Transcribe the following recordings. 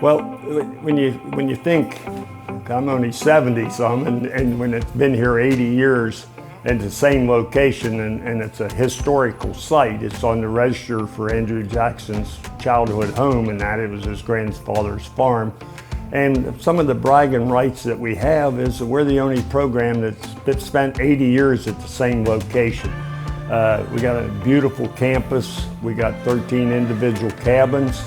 Well, when you think, I'm only 70-some, and when it's been here 80 years, and it's the same location, and it's a historical site. It's on the register for Andrew Jackson's childhood home, and that it was his grandfather's farm. And some of the bragging rights that we have is that we're the only program that's spent 80 years at the same location. We got a beautiful campus. We got 13 individual cabins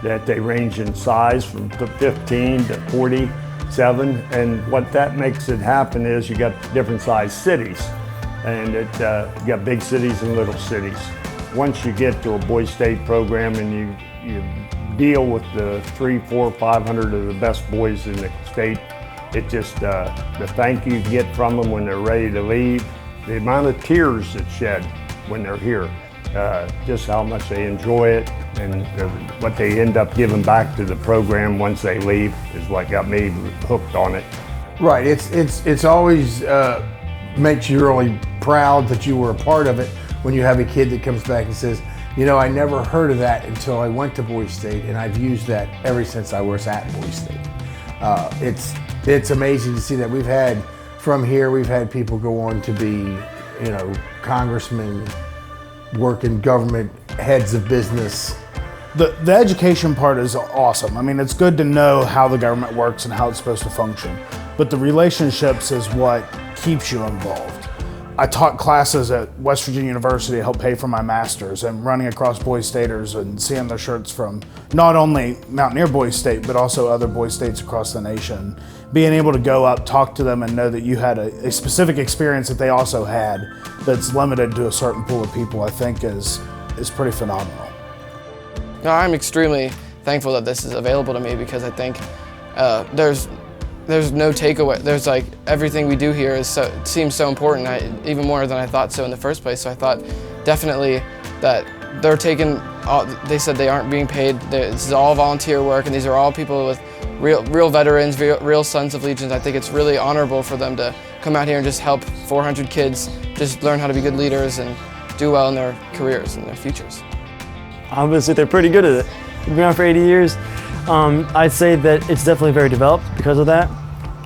that they range in size from 15 to 47. And what that makes it happen is you got different sized cities. And you got big cities and little cities. Once you get to a Boys State program and you deal with the 300, 400, 500 of the best boys in the state, it just, the thank you get from them when they're ready to leave, the amount of tears that shed when they're here, just how much they enjoy it, and what they end up giving back to the program once they leave is what got me hooked on it. Right, it's always makes you really proud that you were a part of it when you have a kid that comes back and says, you know, I never heard of that until I went to Boys State, and I've used that ever since I was at Boys State. It's amazing to see that we've had people go on to be, you know, congressmen, work in government, heads of business. The education part is awesome. I mean, it's good to know how the government works and how it's supposed to function, but the relationships is what keeps you involved. I taught classes at West Virginia University to help pay for my master's, and running across Boys Staters and seeing their shirts from not only Mountaineer Boys State, but also other Boys States across the nation. Being able to go up, talk to them, and know that you had a specific experience that they also had that's limited to a certain pool of people, I think is pretty phenomenal. No, I'm extremely thankful that this is available to me, because I think there's no takeaway. There's like everything we do here seems so important, even more than I thought so in the first place. So I thought definitely that they said they aren't being paid. This is all volunteer work, and these are all people with real veterans, real sons of legions. I think it's really honorable for them to come out here and just help 400 kids just learn how to be good leaders and do well in their careers and their futures. Obviously, they're pretty good at it. They've been around for 80 years. I'd say that it's definitely very developed because of that.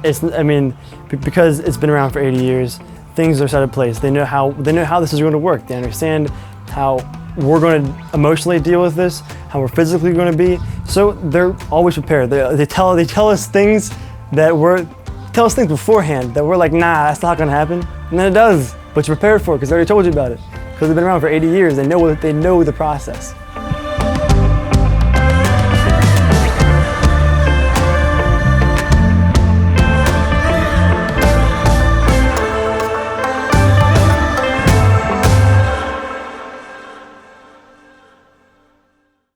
Because it's been around for 80 years, things are set in place. They know how this is going to work. They understand how we're going to emotionally deal with this, how we're physically going to be. So they're always prepared. They tell us things beforehand that we're like, nah, that's not going to happen, and then it does. But you're prepared for it because they already told you about it. Because they've been around for 80 years. They know the process.